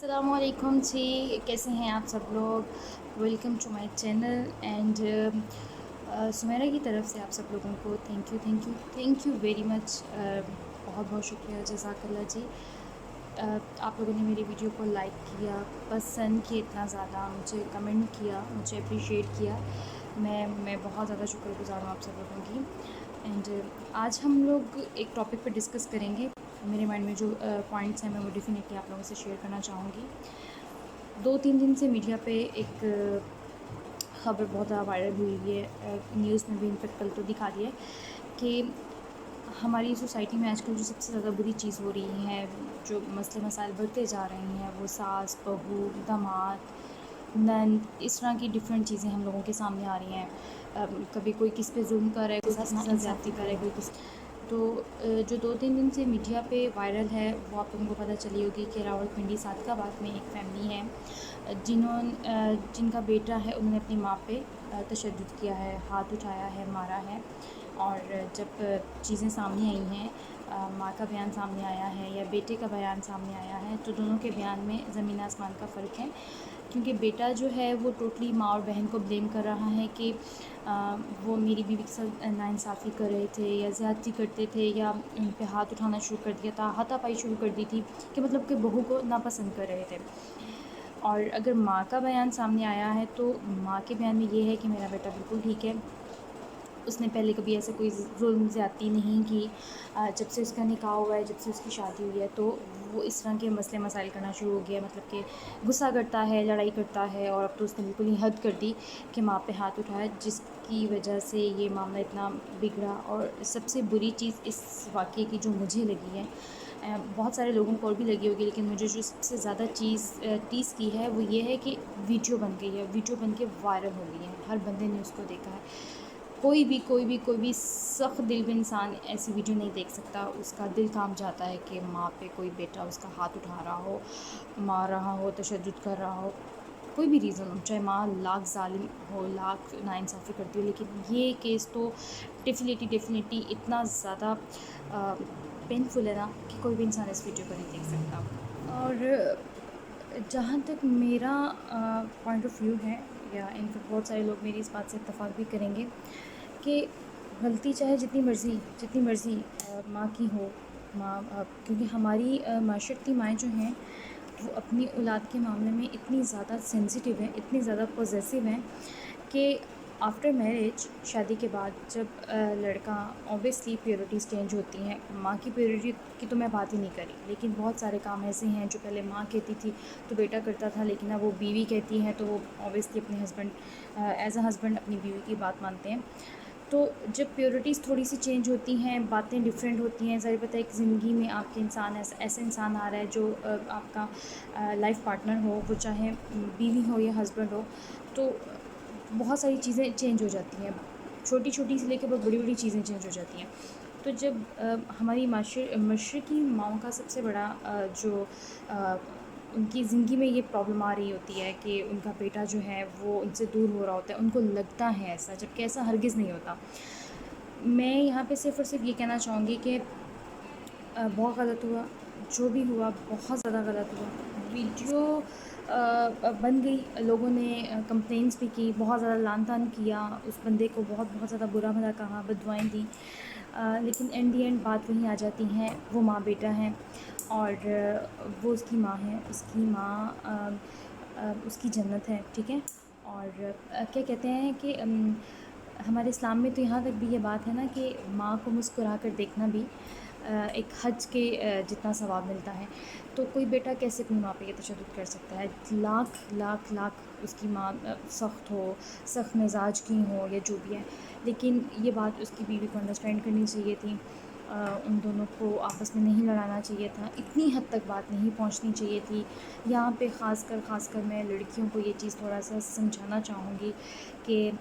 السلام علیکم جی، کیسے ہیں آپ سب لوگ؟ Welcome to my channel and Samira کی طرف سے آپ سب لوگوں کو تھینک یو ویری مچ، بہت بہت شکریہ، جزاک اللہ جی۔ آپ لوگوں نے میری ویڈیو کو لائک کیا، پسند کیا، اتنا زیادہ مجھے کمنٹ کیا، مجھے اپریشیٹ کیا، میں بہت زیادہ شکر گزار ہوں آپ سب لوگوں کی۔ اینڈ آج ہم لوگ ایک ٹاپک پہ ڈسکس کریں گے۔ میرے مائنڈ میں جو پوائنٹس ہیں میں وہ ڈیفینیٹلی آپ لوگوں سے شیئر کرنا چاہوں گی۔ 2-3 دن سے میڈیا پہ ایک خبر بہت زیادہ وائرل ہوئی ہے، نیوز میں بھی انفیکٹ کل تو دکھا دیا ہے کہ ہماری سوسائٹی میں آج کل جو سب سے زیادہ بری چیز ہو رہی ہے، جو مسئلے مسائل بڑھتے جا رہے ہیں، وہ ساس، بہو، داماد، نند، اس طرح کی ڈفرینٹ چیزیں ہم لوگوں کے سامنے آ رہی ہیں۔ کبھی کوئی کس پہ ظلم کر رہا ہے، کوئی کس کے ساتھ زیادتی کر رہا ہے، کوئی کس۔ تو جو 2-3 دن سے میڈیا پہ وائرل ہے وہ آپ لوگوں کو پتہ چلی ہوگی کہ راولپنڈی صادق آباد میں ایک فیملی ہے جن کا بیٹا ہے، انہوں نے اپنی ماں پہ تشدد کیا ہے، ہاتھ اٹھایا ہے، مارا ہے۔ اور جب چیزیں سامنے آئی ہیں، ماں کا بیان سامنے آیا ہے یا بیٹے کا بیان سامنے آیا ہے، تو دونوں کے بیان میں زمین آسمان کا فرق ہے۔ کیونکہ بیٹا جو ہے وہ ٹوٹلی ماں اور بہن کو بلیم کر رہا ہے کہ وہ میری بیوی کے ساتھ ناانصافی کر رہے تھے یا زیادتی کرتے تھے یا ان پہ ہاتھ اٹھانا شروع کر دیا تھا، ہاتھا پائی شروع کر دی تھی، کہ مطلب کہ بہو کو ناپسند کر رہے تھے۔ اور اگر ماں کا بیان سامنے آیا ہے تو ماں کے بیان میں یہ ہے کہ میرا بیٹا بالکل ٹھیک ہے، اس نے پہلے کبھی ایسے کوئی ظلم زیادتی نہیں کی۔ جب سے اس کا نکاح ہوا ہے، جب سے اس کی شادی ہوئی ہے، تو وہ اس طرح کے مسئلے مسائل کرنا شروع ہو گیا، مطلب کہ غصہ کرتا ہے، لڑائی کرتا ہے، اور اب تو اس نے بالکل ہی حد کر دی کہ ماں پہ ہاتھ اٹھایا، جس کی وجہ سے یہ معاملہ اتنا بگڑا۔ اور سب سے بری چیز اس واقعے کی جو مجھے لگی ہے، بہت سارے لوگوں کو اور بھی لگی ہوگی، لیکن مجھے جو سب سے زیادہ ٹیز کی ہے وہ یہ ہے کہ ویڈیو بن گئی ہے، ویڈیو بن کے وائرل ہو گئی ہے، ہر بندے نے اس کو دیکھا ہے۔ کوئی بھی سخت دل بھی انسان ایسی ویڈیو نہیں دیکھ سکتا، اس کا دل کانپ جاتا ہے کہ ماں پہ کوئی بیٹا اس کا ہاتھ اٹھا رہا ہو، مار رہا ہو، تشدد کر رہا ہو، کوئی بھی ریزن ہو، چاہے ماں لاکھ ظالم ہو، لاکھ ناانصافی کرتی ہو، لیکن یہ کیس تو ڈیفینیٹلی اتنا زیادہ پینفل ہے نا کہ کوئی بھی انسان اس ویڈیو کو نہیں دیکھ سکتا۔ اور جہاں تک میرا پوائنٹ آف ویو ہے، یا انفیکٹ بہت سارے لوگ میری اس بات سے اتفاق بھی کریں گے کہ غلطی چاہے جتنی مرضی ماں کی ہو، کیونکہ ہماری معاشرتی مائیں جو ہیں وہ اپنی اولاد کے معاملے میں اتنی زیادہ سینسیٹیو ہیں، اتنی زیادہ پوزیسو ہیں کہ آفٹر میرج، شادی کے بعد جب لڑکا، اوبیسلی پیورٹیز چینج ہوتی ہیں، ماں کی پیورٹی کی تو میں بات ہی نہیں کری، لیکن بہت سارے کام ایسے ہیں جو پہلے ماں کہتی تھی تو بیٹا کرتا تھا، لیکن اب وہ بیوی کہتی ہیں تو وہ اوبیسلی اپنے ہسبینڈ، ایز اے ہسبینڈ اپنی بیوی کی بات مانتے ہیں۔ تو جب پیورٹیز تھوڑی سی چینج ہوتی ہیں، باتیں ڈفرینٹ ہوتی ہیں، ظاہر بات ہے ایک زندگی میں آپ کے انسان ایسا انسان آ رہا ہے جو آپ کا لائف پارٹنر ہو، وہ چاہے بیوی ہو یا ہسبینڈ ہو، تو بہت ساری چیزیں چینج ہو جاتی ہیں، چھوٹی چھوٹی سے لے کے بہت بڑی بڑی چیزیں چینج ہو جاتی ہیں۔ تو جب ہماری مشرقی ماؤں کا سب سے بڑا جو ان کی زندگی میں یہ پرابلم آ رہی ہوتی ہے کہ ان کا بیٹا جو ہے وہ ان سے دور ہو رہا ہوتا ہے، ان کو لگتا ہے ایسا، جبکہ ایسا ہرگز نہیں ہوتا۔ میں یہاں پہ صرف اور صرف یہ کہنا چاہوں گی کہ بہت غلط ہوا، جو بھی ہوا بہت زیادہ غلط ہوا۔ ویڈیو بن گئی، لوگوں نے کمپلینس بھی کی، بہت زیادہ لعن طعن کیا، اس بندے کو بہت زیادہ برا بھلا کہا، بددعائیں دیں، لیکن اینڈ دی اینڈ بات وہیں آ جاتی ہیں، وہ ماں بیٹا ہیں، اور وہ اس کی ماں ہے، اس کی ماں اس کی جنت ہے، ٹھیک ہے۔ اور کیا کہتے ہیں کہ ہمارے اسلام میں تو یہاں تک بھی یہ بات ہے نا کہ ماں کو مسکرا کر دیکھنا بھی ایک حج کے جتنا ثواب ملتا ہے۔ تو کوئی بیٹا کیسے اپنی ماں پہ یہ تشدد کر سکتا ہے؟ لاکھ اس کی ماں سخت ہو، سخت مزاج کی ہو یا جو بھی ہے، لیکن یہ بات اس کی بیوی کو انڈرسٹینڈ کرنی چاہیے تھی، ان دونوں کو آپس میں نہیں لڑانا چاہیے تھا، اتنی حد تک بات نہیں پہنچنی چاہیے تھی۔ یہاں پہ خاص کر میں لڑکیوں کو یہ چیز تھوڑا سا سمجھانا چاہوں گی کہ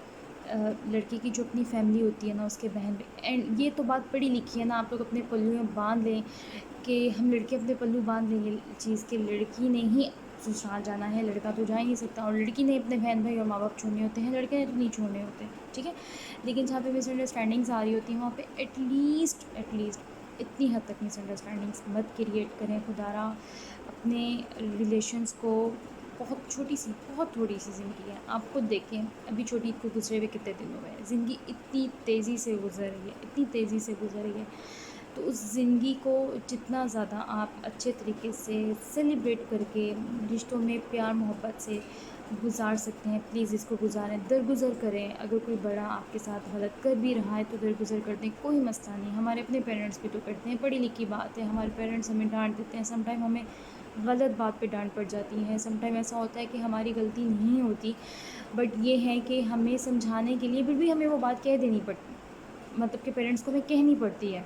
لڑکی کی جو اپنی فیملی ہوتی ہے نا، اس کے بہن، اینڈ یہ تو بات پڑھی لکھی ہے نا، آپ لوگ اپنے پلوں میں باندھ لیں کہ ہم لڑکے اپنے پلو باندھ لیں، یہ چیز کہ لڑکی نے ہی سسرال جانا ہے، لڑکا تو جا ہی نہیں سکتا، اور لڑکی نے اپنے بہن بھائی اور ماں باپ چھوڑنے ہوتے ہیں، لڑکے نے تو نہیں چھوڑنے ہوتے، ٹھیک ہے۔ لیکن جہاں پہ مس انڈرسٹینڈنگس آ رہی ہوتی ہیں وہاں پہ ایٹ لیسٹ اتنی حد تک مس انڈرسٹینڈنگس مت کریٹ کریں. خدا را اپنے ریلیشنس کو، بہت چھوٹی سی، بہت تھوڑی سی زندگی ہے. آپ خود دیکھیں ابھی چھوٹی عید کو گزرے ہوئے کتنے دن ہو گئے. زندگی اتنی تیزی سے گزر رہی ہے، اتنی تیزی سے گزر رہی ہے. تو اس زندگی کو جتنا زیادہ آپ اچھے طریقے سے سیلیبریٹ کر کے رشتوں میں پیار محبت سے گزار سکتے ہیں، پلیز اس کو گزاریں. درگزر کریں. اگر کوئی بڑا آپ کے ساتھ غلط کر بھی رہا ہے تو درگزر کر دیں، کوئی مسئلہ نہیں. ہمارے اپنے پیرنٹس بھی تو کرتے ہیں، پڑھی لکھی بات ہے. ہمارے پیرنٹس ہمیں ڈانٹ دیتے ہیں، سم ٹائم ہمیں غلط بات پہ ڈانٹ پڑ جاتی ہے. سم ٹائم ایسا ہوتا ہے کہ ہماری غلطی نہیں ہوتی، بٹ یہ ہے کہ ہمیں سمجھانے کے لیے پھر بھی ہمیں وہ بات کہہ دینی پڑتی، مطلب کہ پیرنٹس کو ہمیں کہنی پڑتی ہے.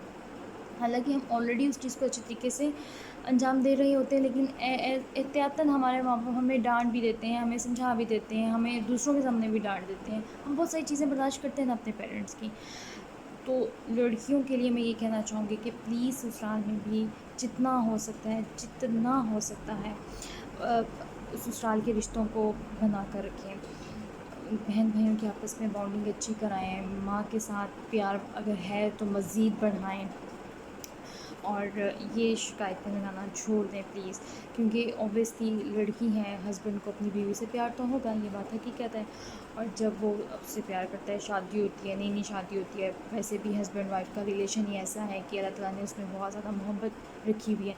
حالانکہ ہم آلریڈی اس چیز کو اچھے طریقے سے انجام دے رہے ہوتے ہیں، لیکن احتیاطاً ہمارے ماں باپ ہمیں ڈانٹ بھی دیتے ہیں، ہمیں سمجھا بھی دیتے ہیں، ہمیں دوسروں کے سامنے بھی ڈانٹ دیتے ہیں. ہم بہت ساری چیزیں برداشت کرتے ہیں نا اپنے پیرنٹس کی. تو لڑکیوں کے لیے میں یہ کہنا چاہوں گی کہ پلیز سسرال میں بھی جتنا ہو سکتا ہے، جتنا ہو سکتا ہے سسرال کے رشتوں کو بنا کر رکھیں. بہن بھائیوں کی آپس میں بانڈنگ اچھی کرائیں. ماں کے ساتھ پیار اگر ہے تو مزید بڑھائیں، اور یہ شکایتیں لگانا چھوڑ دیں پلیز. کیونکہ اوبیسلی لڑکی ہے، ہسبینڈ کو اپنی بیوی سے پیار تو ہوگا، یہ بات حقیقت ہے. اور جب وہ اس سے پیار کرتا ہے، شادی ہوتی ہے، نئی نئی شادی ہوتی ہے، ویسے بھی ہسبینڈ وائف کا ریلیشن ہی ایسا ہے کہ اللہ تعالیٰ نے اس میں بہت زیادہ محبت رکھی ہوئی ہے.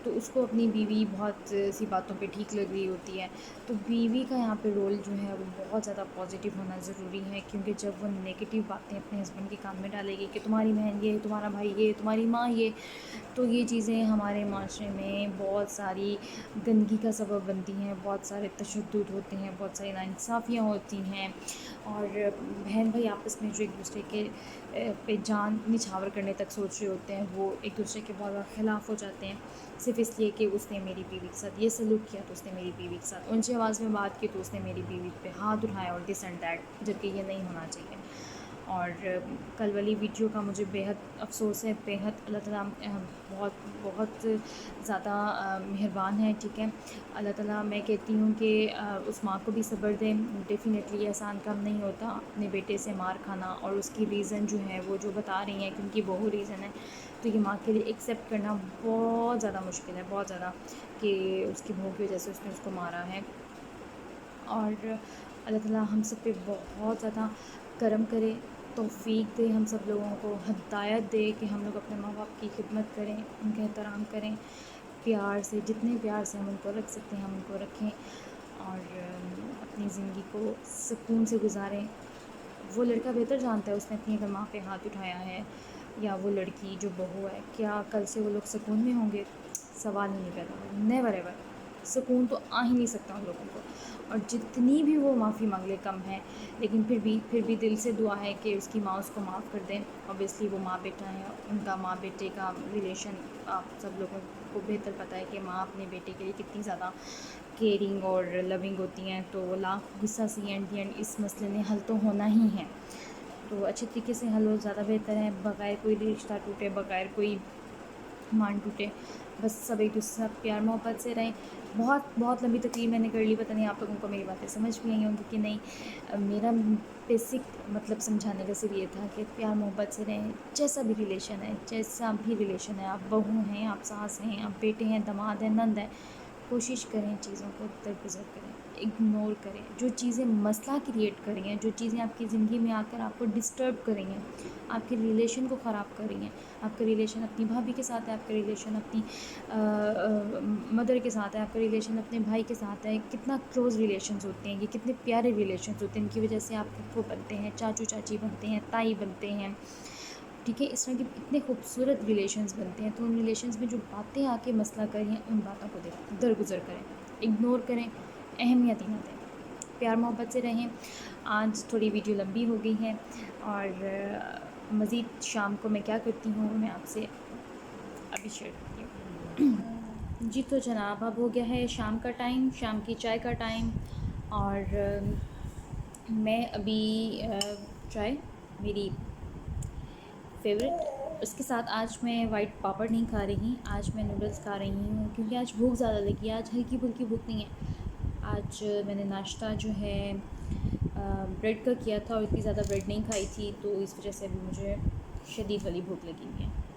تو اس کو اپنی بیوی بہت سی باتوں پہ ٹھیک لگ رہی ہوتی ہے. تو بیوی کا یہاں پہ رول جو ہے وہ بہت زیادہ پازیٹیو ہونا ضروری ہے. کیونکہ جب وہ نگیٹیو باتیں اپنے ہسبینڈ کے کان میں ڈالے گی کہ تمہاری بہن یہ، تمہارا بھائی یہ، تمہاری ماں یہ، تو یہ چیزیں ہمارے معاشرے میں بہت ساری گندگی کا سبب بنتی ہیں. بہت سارے تشدد ہوتے ہیں، بہت ساری ناانصافیاں ہوتی ہیں، اور بہن بھائی آپس میں جو ایک دوسرے کے پہ جان نچھاور کرنے تک سوچ رہے ہوتے ہیں، وہ ایک دوسرے کے بہت زیادہ خلاف ہو جاتے ہیں، صرف اس لیے کہ اس نے میری بیوی کے ساتھ یہ سلوک کیا تو اس نے میری بیوی کے ساتھ اونچی آواز میں بات کی تو اس نے میری بیوی پہ ہاتھ اٹھایا، اور دس اینڈ دیٹ، جبکہ یہ نہیں ہونا چاہیے. اور کل والی ویڈیو کا مجھے بیحد افسوس ہے، بیحد. اللہ تعالیٰ بہت بہت زیادہ مہربان ہے. ٹھیک ہے، اللہ تعالیٰ، میں کہتی ہوں کہ اس ماں کو بھی صبر دیں. ڈیفینیٹلی آسان کام نہیں ہوتا اپنے بیٹے سے مار کھانا، اور اس کی ریزن جو ہے وہ جو بتا رہی ہیں کہ ان کی بہو ریزن ہے، تو یہ ماں کے لیے ایکسیپٹ کرنا بہت زیادہ مشکل ہے، بہت زیادہ، کہ اس کی بہو کی وجہ سے اس نے اس کو مارا ہے. اور اللہ تعالیٰ ہم سب پہ بہت زیادہ کرم کرے، توفیق دے، ہم سب لوگوں کو ہدایت دے کہ ہم لوگ اپنے ماں باپ کی خدمت کریں، ان کا احترام کریں، پیار سے، جتنے پیار سے ہم ان کو رکھ سکتے ہیں ہم ان کو رکھیں، اور اپنی زندگی کو سکون سے گزاریں. وہ لڑکا بہتر جانتا ہے اس نے اپنی اگر ماں پہ ہاتھ اٹھایا ہے، یا وہ لڑکی جو بہو ہے، کیا کل سے وہ لوگ سکون میں ہوں گے؟ سوال ہی نہیں پیدا ہوگا. Never ever. سکون تو آ ہی نہیں سکتا ان لوگوں کو. اور جتنی بھی وہ معافی مانگ لے کم ہے، لیکن پھر بھی دل سے دعا ہے کہ اس کی ماں اس کو معاف کر دیں. اوبیسلی وہ ماں بیٹا ہے، ان کا ماں بیٹے کا ریلیشن آپ سب لوگوں کو بہتر پتہ ہے کہ ماں اپنے بیٹے کے لیے کتنی زیادہ کیئرنگ اور لونگ ہوتی ہیں. تو وہ لاکھ غصہ سی اینڈ دی اینڈ اس مسئلے میں حل تو ہونا ہی ہے. تو اچھے طریقے سے حل ہو زیادہ بہتر ہے، بغیر کوئی رشتہ ٹوٹے، بغیر کوئی مان ٹوٹے. بس سب ایک دوسرے سے پیار محبت سے رہیں. بہت بہت لمبی تقریر میں نے کر لی، پتہ نہیں آپ لوگوں کو میری باتیں سمجھ بھی آئی ہوں گی کہ نہیں. میرا بیسک مطلب سمجھانے کا صرف یہ تھا کہ پیار محبت سے رہیں. جیسا بھی ریلیشن ہے، آپ بہو ہیں، آپ ساس ہیں، آپ بیٹے ہیں، داماد ہیں، نند ہیں، کوشش کریں چیزوں کو درگزر کریں، اگنور کریں. جو چیزیں مسئلہ کریٹ کر رہی ہیں، جو چیزیں آپ کی زندگی میں آ کر آپ کو ڈسٹرب کر رہی ہیں، آپ کے ریلیشن کو خراب کر رہی ہیں، آپ کا ریلیشن اپنی بھابھی کے ساتھ ہے، آپ کا ریلیشن اپنی مدر کے ساتھ ہے، آپ کا ریلیشن اپنے بھائی کے ساتھ ہے، کتنا کلوز ریلیشنز ہوتے ہیں، یہ کتنے پیارے ریلیشنز ہوتے ہیں، ان کی وجہ سے آپ پھپھو بنتے ہیں، چاچو چاچی بنتے ہیں، تائی بنتے ہیں. ٹھیک ہے، اس طرح کے اتنے خوبصورت ریلیشنز بنتے ہیں. تو ان ریلیشنز میں جو باتیں آ کے مسئلہ کر رہی ہیں، ان باتوں کو درگزر کریں، اگنور کریں، اہمیت ہی نہ دیں، پیار محبت سے رہیں. آج تھوڑی ویڈیو لمبی ہو گئی ہے، اور مزید شام کو میں کیا کرتی ہوں میں آپ سے ابھی شیئر کرتی ہوں. جی تو جناب، اب ہو گیا ہے شام کا ٹائم، شام کی چائے کا ٹائم، اور میں ابھی چائے میری فیوریٹ، اس کے ساتھ آج میں وائٹ پاپڑ نہیں کھا رہی، آج میں نوڈلس کھا رہی ہوں، کیونکہ آج بھوک زیادہ لگی ہے. آج ہلکی پھلکی بھوک نہیں ہے. آج میں نے ناشتہ جو ہے بریڈ کا کیا تھا، اور اتنی زیادہ بریڈ نہیں کھائی تھی، تو اس وجہ سے ابھی مجھے شدید والی بھوک لگی ہوئی ہے.